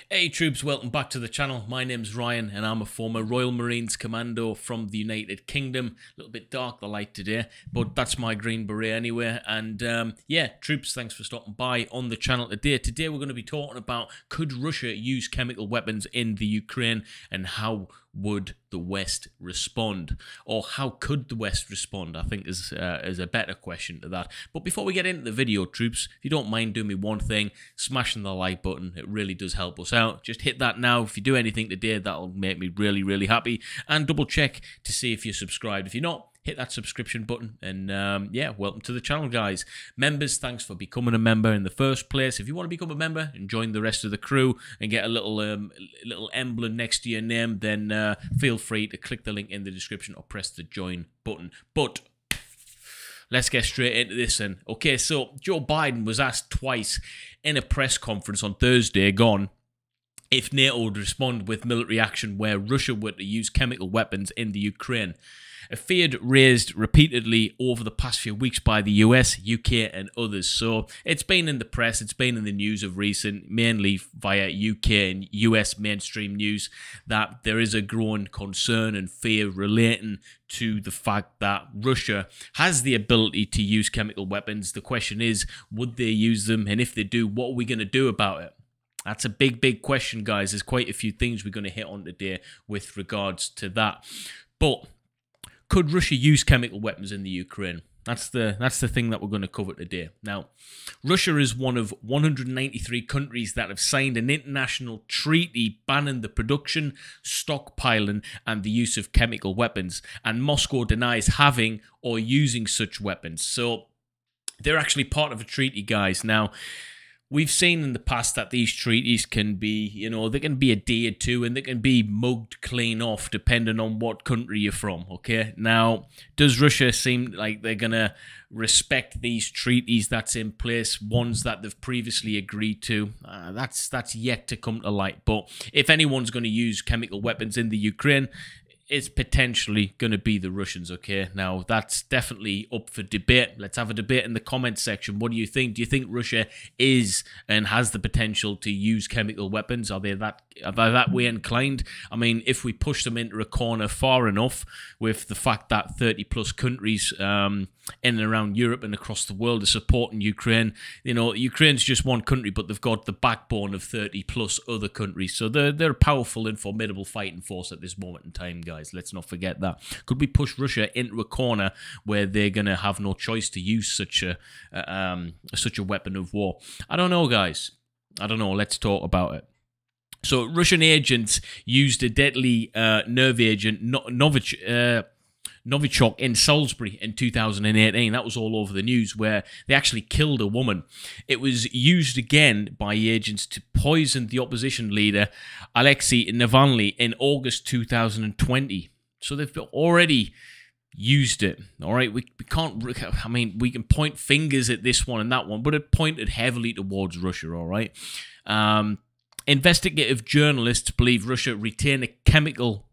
Hey troops, welcome back to the channel. My name's Ryan and I'm a former Royal Marines Commando from the United Kingdom. A little bit dark the light today, but that's my green beret anyway. And yeah, troops, thanks for stopping by on the channel today. Today we're going to be talking about, could Russia use chemical weapons in the Ukraine, and how would the West respond? Or how could the West respond, I think is a better question to that. But before we get into the video, troops, if you don't mind doing me one thing, smashing the like button. It really does help us out. Just hit that now. If you do anything today, that'll make me really, really happy. And double check to see if you're subscribed. If you're not, hit that subscription button. And yeah, welcome to the channel, guys. Members, thanks for becoming a member in the first place. If you want to become a member and join the rest of the crew and get a little emblem next to your name, then feel free to click the link in the description or press the join button. But let's get straight into this then. Okay, so Joe Biden was asked twice in a press conference on Thursday gone if NATO would respond with military action where Russia were to use chemical weapons in the Ukraine. A fear raised repeatedly over the past few weeks by the US, UK and others. So it's been in the press, it's been in the news of recent, mainly via UK and US mainstream news, that there is a growing concern and fear relating to the fact that Russia has the ability to use chemical weapons. The question is, would they use them? And if they do, what are we going to do about it? That's a big, big question, guys. There's quite a few things we're going to hit on today with regards to that. But could Russia use chemical weapons in the Ukraine? That's the thing that we're going to cover today. Now, Russia is one of 193 countries that have signed an international treaty banning the production, stockpiling, and the use of chemical weapons. And Moscow denies having or using such weapons. So they're actually part of a treaty, guys. Now, we've seen in the past that these treaties can be, they can be adhered to and they can be mugged clean off depending on what country you're from, okay? Now, does Russia seem like they're going to respect these treaties that's in place, ones that they've previously agreed to? That's yet to come to light. But if anyone's going to use chemical weapons in the Ukraine, it's potentially going to be the Russians, okay? Now, that's definitely up for debate. Let's have a debate in the comments section. What do you think? Do you think Russia is and has the potential to use chemical weapons? Are they that way inclined? I mean, if we push them into a corner far enough, with the fact that 30-plus countries in and around Europe and across the world are supporting Ukraine, Ukraine's just one country, but they've got the backbone of 30-plus other countries. So they're a powerful and formidable fighting force at this moment in time, guys. Let's not forget that. Could we push Russia into a corner where they're going to have no choice to use such a weapon of war? I don't know, guys. I don't know. Let's talk about it. So Russian agents used a deadly nerve agent, Novichok, in Salisbury in 2018. That was all over the news, where they actually killed a woman. It was used again by agents to poison the opposition leader Alexei Navalny in August 2020. So they've already used it. All right, we can't, I mean, we can point fingers at this one and that one, but it pointed heavily towards Russia. All right. Investigative journalists believe Russia retained a chemical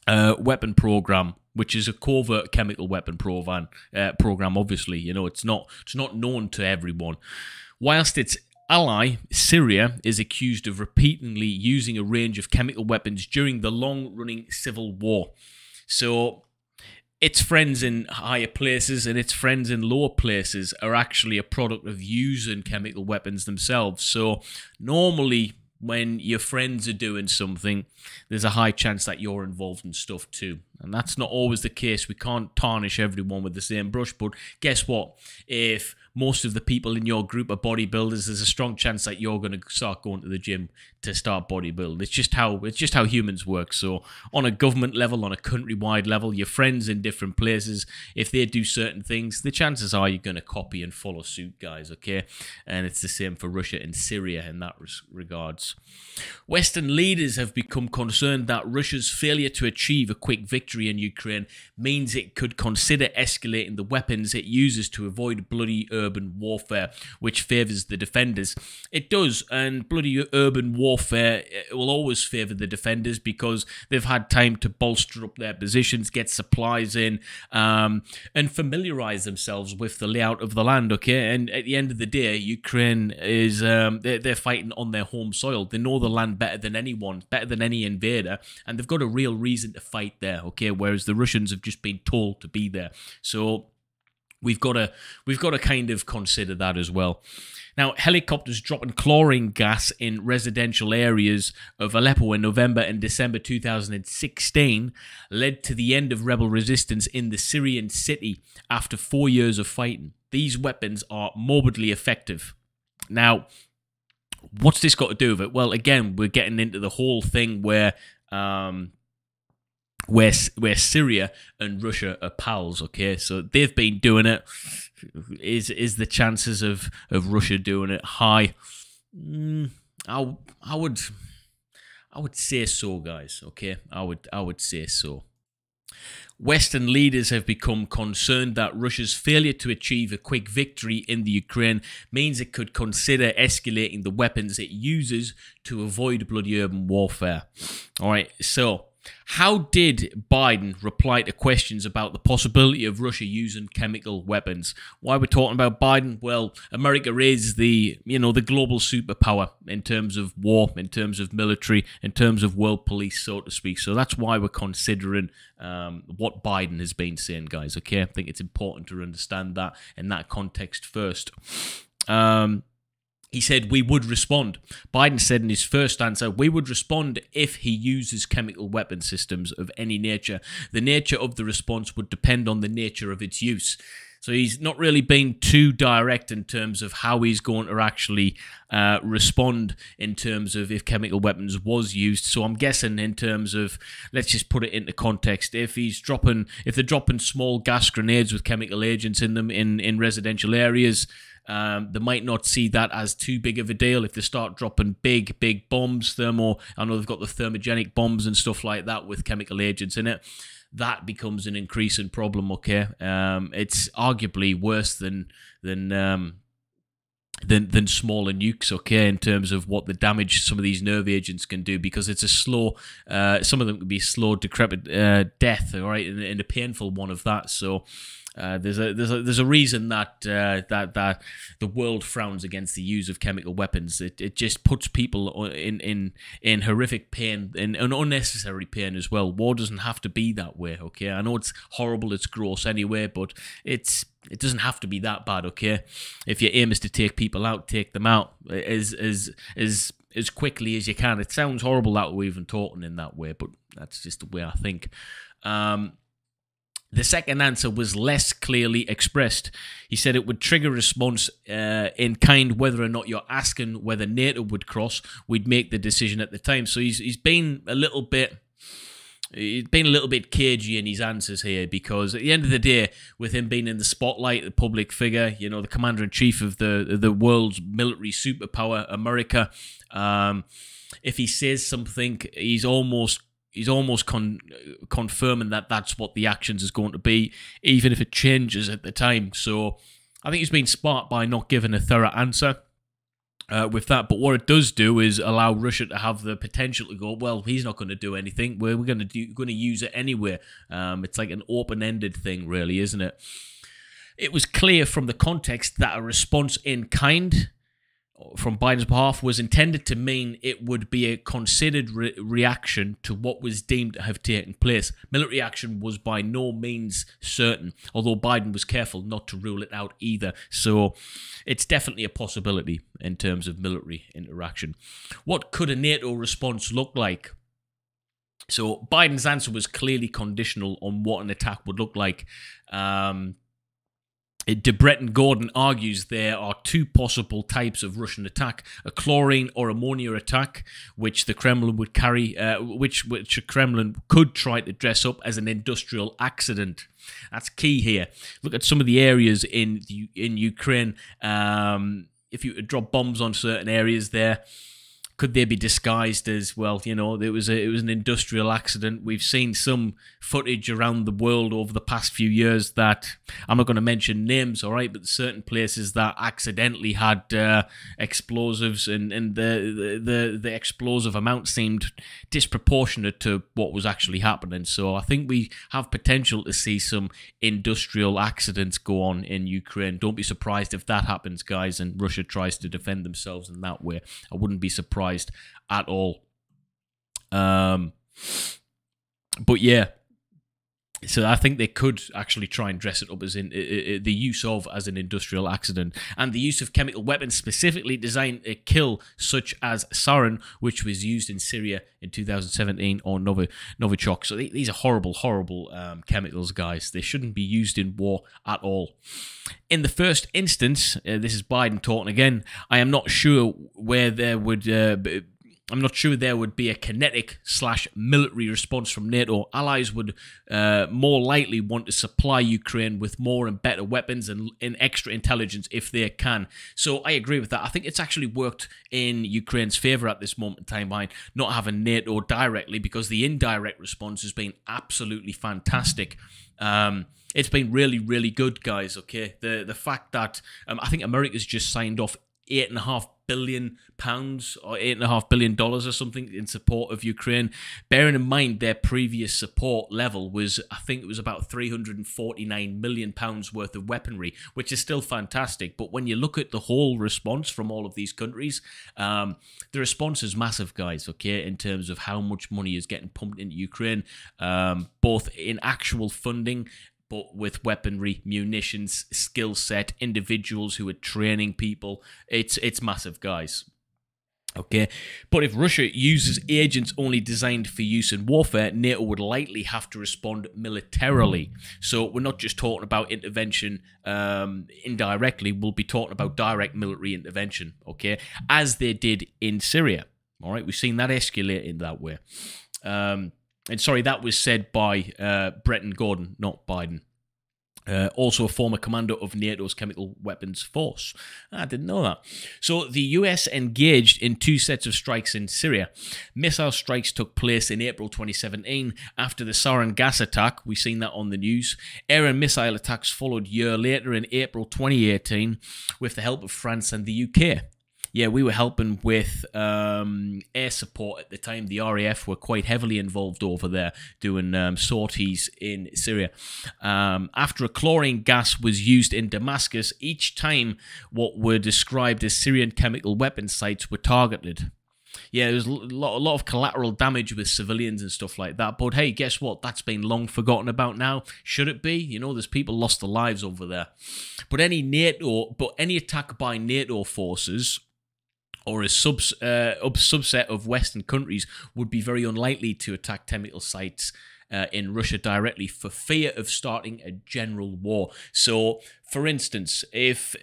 weapon program, which is a covert chemical weapon program. Obviously, it's not known to everyone. Whilst its ally Syria is accused of repeatedly using a range of chemical weapons during the long-running civil war. So its friends in higher places and its friends in lower places are actually a product of using chemical weapons themselves. So normally, when your friends are doing something, there's a high chance that you're involved in stuff too. And that's not always the case. We can't tarnish everyone with the same brush. But guess what? If most of the people in your group are bodybuilders, there's a strong chance that you're going to start going to the gym to start bodybuilding. It's just how humans work. So on a government level, on a countrywide level, your friends in different places, if they do certain things, the chances are you're going to copy and follow suit, guys, okay? And it's the same for Russia and Syria in that regards. Western leaders have become concerned that Russia's failure to achieve a quick victory victory in Ukraine means it could consider escalating the weapons it uses to avoid bloody urban warfare, which favours the defenders. It does, and bloody urban warfare will always favour the defenders because they've had time to bolster up their positions, get supplies in, and familiarise themselves with the layout of the land, okay? And at the end of the day, Ukraine is, they're fighting on their home soil. They know the land better than anyone, better than any invader, and they've got a real reason to fight there, okay? Whereas the Russians have just been told to be there. So we've got to kind of consider that as well. Now, helicopters dropping chlorine gas in residential areas of Aleppo in November and December 2016 led to the end of rebel resistance in the Syrian city after 4 years of fighting. These weapons are morbidly effective. Now, what's this got to do with it? Well, again, we're getting into the whole thing where Syria and Russia are pals, okay? So they've been doing it. Is the chances of Russia doing it high? I would say so, guys, okay? I would say so. Western leaders have become concerned that Russia's failure to achieve a quick victory in the Ukraine means it could consider escalating the weapons it uses to avoid bloody urban warfare. All right, so how did Biden reply to questions about the possibility of Russia using chemical weapons? Why we're talking about Biden? Well, America is the global superpower in terms of war, in terms of military, in terms of world police, so to speak. So that's why we're considering what Biden has been saying, guys. Okay, I think it's important to understand that in that context first. He said we would respond. Biden said in his first answer, we would respond if he uses chemical weapon systems of any nature. The nature of the response would depend on the nature of its use. So he's not really been too direct in terms of how he's going to actually respond in terms of if chemical weapons was used. So I'm guessing in terms of, let's just put it into context, if they're dropping small gas grenades with chemical agents in them in residential areas, they might not see that as too big of a deal. If they start dropping big bombs, I know they've got the thermogenic bombs and stuff like that with chemical agents in it, that becomes an increasing problem, okay? It's arguably worse than smaller nukes, okay, in terms of what the damage some of these nerve agents can do, because it's a slow, some of them can be slow, decrepit death, all right, and a painful one of that. So there's a reason that the world frowns against the use of chemical weapons. It just puts people in horrific pain, in unnecessary pain as well. War doesn't have to be that way, okay? I know it's horrible, it's gross anyway, but it doesn't have to be that bad, okay? If your aim is to take people out, take them out as quickly as you can. It sounds horrible that we're even talking in that way, but that's just the way I think. The second answer was less clearly expressed. He said it would trigger a response in kind whether or not you're asking whether NATO would cross. We'd make the decision at the time. So he's been a little bit cagey in his answers here, because at the end of the day, with him being in the spotlight, the public figure, the commander-in-chief of the world's military superpower, America, if he says something, he's almost confirming that that's what the actions is going to be, even if it changes at the time. So I think he's been smart by not giving a thorough answer with that. But what it does do is allow Russia to have the potential to go, well, he's not going to do anything. We're going to use it anyway. It's like an open-ended thing, really, isn't it? It was clear from the context that a response in kind from Biden's behalf was intended to mean it would be a considered reaction to what was deemed to have taken place. Military action was by no means certain, although Biden was careful not to rule it out either. So it's definitely a possibility in terms of military interaction. What could a NATO response look like? So Biden's answer was clearly conditional on what an attack would look like. DeBretton Gordon argues there are two possible types of Russian attack: a chlorine or ammonia attack, which the Kremlin would carry, which the Kremlin could try to dress up as an industrial accident. That's key here. Look at some of the areas in Ukraine. If you drop bombs on certain areas there, Could they be disguised as, well, you know, it was an industrial accident? We've seen some footage around the world over the past few years that, I'm not going to mention names, all right, but certain places that accidentally had explosives, and the explosive amount seemed disproportionate to what was actually happening. So I think we have potential to see some industrial accidents go on in Ukraine. Don't be surprised if that happens, guys, and Russia tries to defend themselves in that way. I wouldn't be surprised at all. But yeah, so I think they could actually try and dress it up as in the use of as an industrial accident, and the use of chemical weapons specifically designed to kill, such as sarin, which was used in Syria in 2017, or Novichok. So these are horrible, horrible chemicals, guys. They shouldn't be used in war at all. In the first instance, this is Biden talking again. I am not sure where there would I'm not sure there would be a kinetic/military response from NATO. Allies would more likely want to supply Ukraine with more and better weapons and extra intelligence if they can. So I agree with that. I think it's actually worked in Ukraine's favour at this moment in time by not having NATO directly, because the indirect response has been absolutely fantastic. It's been really, really good, guys, okay? The fact that I think America's just signed off £8.5 billion or $8.5 billion or something in support of Ukraine. Bearing in mind their previous support level was, I think it was about £349 million worth of weaponry, which is still fantastic. But when you look at the whole response from all of these countries, the response is massive, guys, okay, in terms of how much money is getting pumped into Ukraine, both in actual funding, but with weaponry, munitions, skill set, individuals who are training people. It's massive, guys. Okay, but if Russia uses agents only designed for use in warfare, NATO would likely have to respond militarily. So we're not just talking about intervention indirectly, we'll be talking about direct military intervention, okay, as they did in Syria. All right, we've seen that escalate in that way. And sorry, that was said by Bretton Gordon, not Biden. Also a former commander of NATO's chemical weapons force. I didn't know that. So the US engaged in 2 sets of strikes in Syria. Missile strikes took place in April 2017 after the sarin gas attack. We've seen that on the news. Air and missile attacks followed a year later in April 2018 with the help of France and the UK. Yeah, we were helping with air support at the time. The RAF were quite heavily involved over there doing sorties in Syria. After a chlorine gas was used in Damascus, each time what were described as Syrian chemical weapon sites were targeted. Yeah, there was a lot of collateral damage with civilians and stuff like that. But hey, guess what? That's been long forgotten about now. Should it be? You know, there's people lost their lives over there. But any attack by NATO forces or a subset of Western countries would be very unlikely to attack chemical sites in Russia directly for fear of starting a general war. So, for instance, if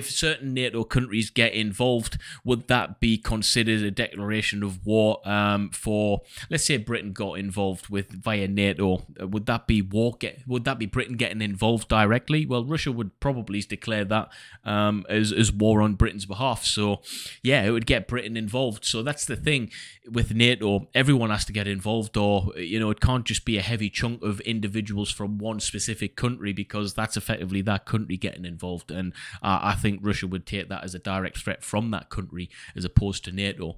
certain NATO countries get involved, would that be considered a declaration of war for, let's say, Britain got involved via NATO? Would that be would that be Britain getting involved directly? Well, Russia would probably declare that as war on Britain's behalf. So, yeah, it would get Britain involved. So that's the thing with NATO. Everyone has to get involved, or it can't just be a heavy chunk of individuals from one specific country, because that's effectively that country getting involved, and I think Russia would take that as a direct threat from that country as opposed to NATO.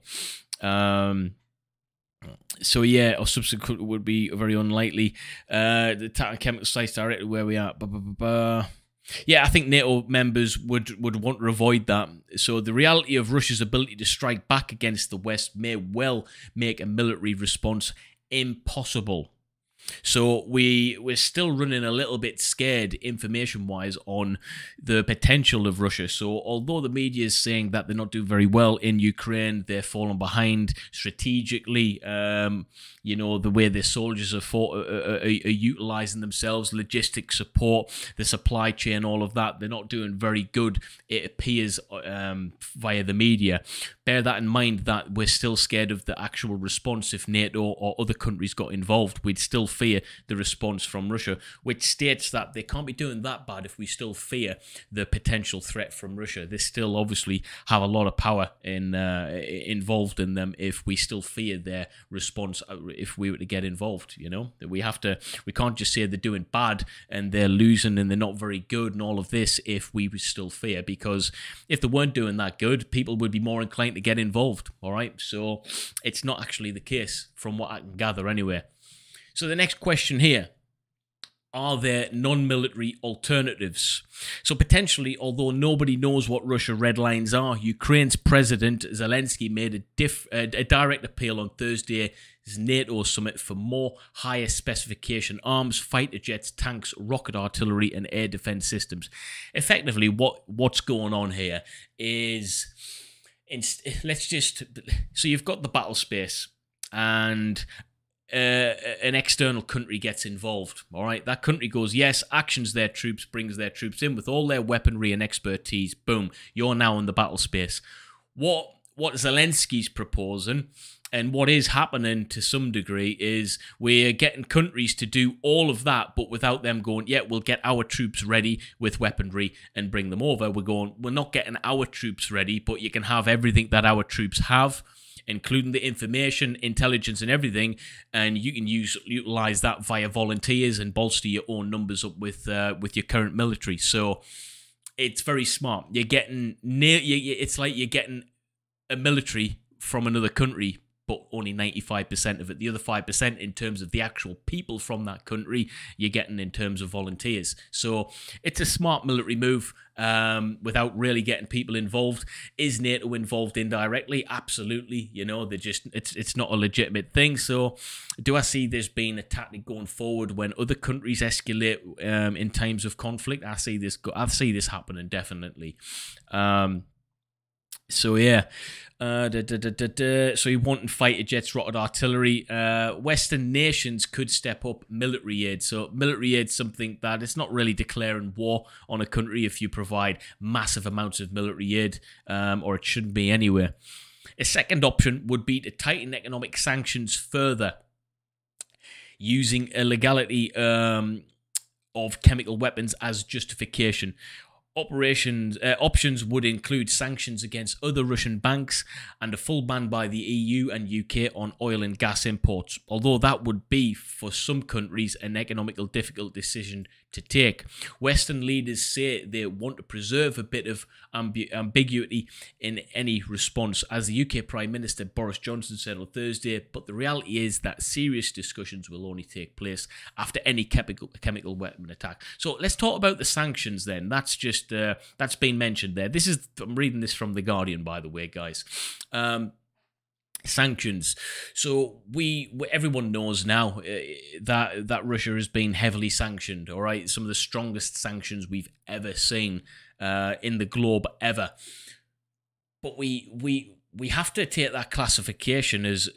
So yeah, or subsequent would be very unlikely. The attack on chemical sites directly where we are. Yeah, I think NATO members would want to avoid that. So the reality of Russia's ability to strike back against the West may well make a military response impossible. So we're still running a little bit scared information-wise on the potential of Russia. So although the media is saying that they're not doing very well in Ukraine, they're falling behind strategically, the way their soldiers are utilizing themselves, logistic support, the supply chain, all of that, they're not doing very good, it appears, via the media. Bear that in mind, that we're still scared of the actual response if NATO or other countries got involved. We'd still fear the response from Russia, which states that they can't be doing that bad if we still fear the potential threat from Russia. They still obviously have a lot of power involved in them if we still fear their response if we were to get involved. You know, we can't just say they're doing bad and they're losing and they're not very good and all of this if we still fear, because if they weren't doing that good, people would be more inclined to get involved. All right, so it's not actually the case from what I can gather anyway. So the next question here: are there non-military alternatives? So potentially, although nobody knows what Russia's red lines are, Ukraine's President Zelensky made a direct appeal on Thursday's NATO summit for more higher specification arms, fighter jets, tanks, rocket artillery, and air defense systems. Effectively, what's going on here is, so you've got the battle space and an external country gets involved. All right, that country goes, yes, actions their troops, brings their troops in with all their weaponry and expertise. Boom, you're now in the battle space. What Zelensky's proposing, and what is happening to some degree, is we're getting countries to do all of that, but without them going, yeah, we'll get our troops ready with weaponry and bring them over. We're not getting our troops ready, but you can have everything that our troops have, including the information, intelligence, and everything, and you can utilize that via volunteers and bolster your own numbers up with your current military. So it's very smart. It's like you're getting a military from another country, but only 95% of it. The other 5%, in terms of the actual people from that country, you're getting in terms of volunteers. So it's a smart military move without really getting people involved. Is NATO involved indirectly? Absolutely. You know, it's not a legitimate thing. So do I see this being a tactic going forward when other countries escalate in times of conflict? I see this happening definitely. So yeah, so you want fighter jets, rocket artillery. Western nations could step up military aid. So military aid is something that it's not really declaring war on a country if you provide massive amounts of military aid, or it shouldn't be anywhere. A second option would be to tighten economic sanctions further, using illegality of chemical weapons as justification. Options would include sanctions against other Russian banks and a full ban by the EU and UK on oil and gas imports, although that would be, for some countries, an economically difficult decision to take. Western leaders say they want to preserve a bit of ambiguity in any response, as the UK Prime Minister Boris Johnson said on Thursday, but the reality is that serious discussions will only take place after any chemical weapon attack. So let's talk about the sanctions then. That's been mentioned there. I'm reading this from The Guardian, by the way, guys. Sanctions. So everyone knows now that Russia has been heavily sanctioned. All right, some of the strongest sanctions we've ever seen in the globe ever. But we have to take that classification as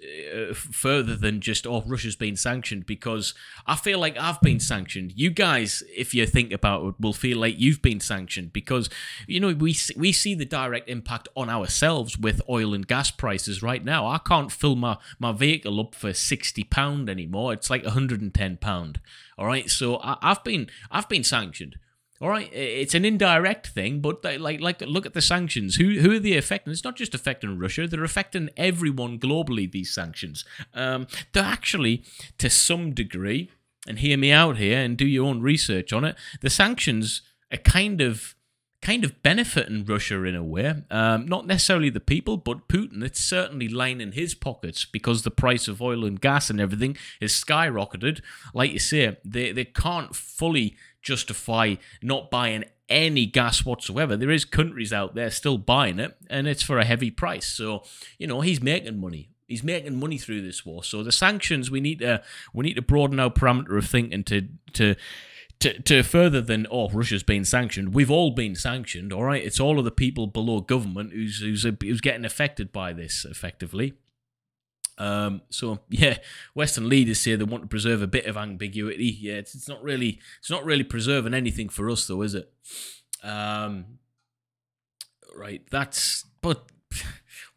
further than just, oh, Russia's been sanctioned, because I feel like I've been sanctioned. You guys, if you think about it, will feel like you've been sanctioned because, you know, we see the direct impact on ourselves with oil and gas prices right now. I can't fill my vehicle up for £60 anymore. It's like £110. All right, so I've been sanctioned. All right, it's an indirect thing, but like look at the sanctions. Who are they affecting? It's not just affecting Russia; they're affecting everyone globally. These sanctions, they're actually, to some degree, and hear me out here, and do your own research on it. The sanctions are kind of benefiting Russia in a way. Not necessarily the people, but Putin. It's certainly lining his pockets because the price of oil and gas and everything is skyrocketed. Like you say, they can't fully justify not buying any gas whatsoever. There is countries out there still buying it, and it's for a heavy price. So, you know, he's making money. He's making money through this war. So the sanctions, we need to broaden our parameter of thinking to further than, oh, Russia's been sanctioned. We've all been sanctioned, all right? It's all of the people below government who's getting affected by this, effectively. So yeah, Western leaders say they want to preserve a bit of ambiguity. Yeah, it's not really preserving anything for us, though, is it? Right. But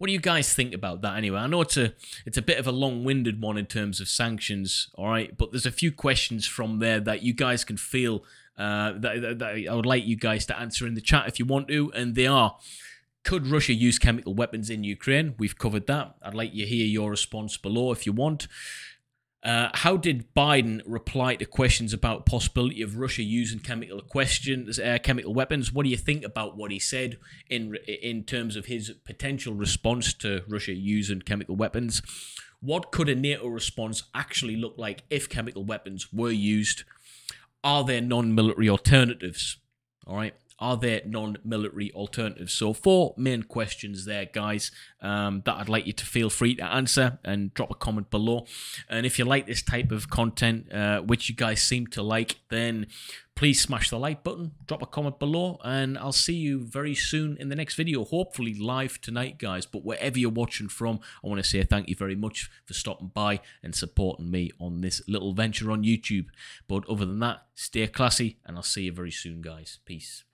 What do you guys think about that anyway? I know it's a bit of a long-winded one in terms of sanctions, all right, but there's a few questions from there that you guys can feel that I would like you guys to answer in the chat if you want to, and they are: could Russia use chemical weapons in Ukraine? We've covered that. I'd like you to hear your response below if you want. How did Biden reply to questions about possibility of Russia using chemical weapons? What do you think about what he said in terms of his potential response to Russia using chemical weapons? What could a NATO response actually look like if chemical weapons were used? Are there non-military alternatives? All right. Are there non-military alternatives? So 4 main questions there, guys, that I'd like you to feel free to answer and drop a comment below. And if you like this type of content, which you guys seem to like, then please smash the like button, drop a comment below, and I'll see you very soon in the next video, hopefully live tonight, guys. But wherever you're watching from, I want to say thank you very much for stopping by and supporting me on this little venture on YouTube. But other than that, stay classy, and I'll see you very soon, guys. Peace.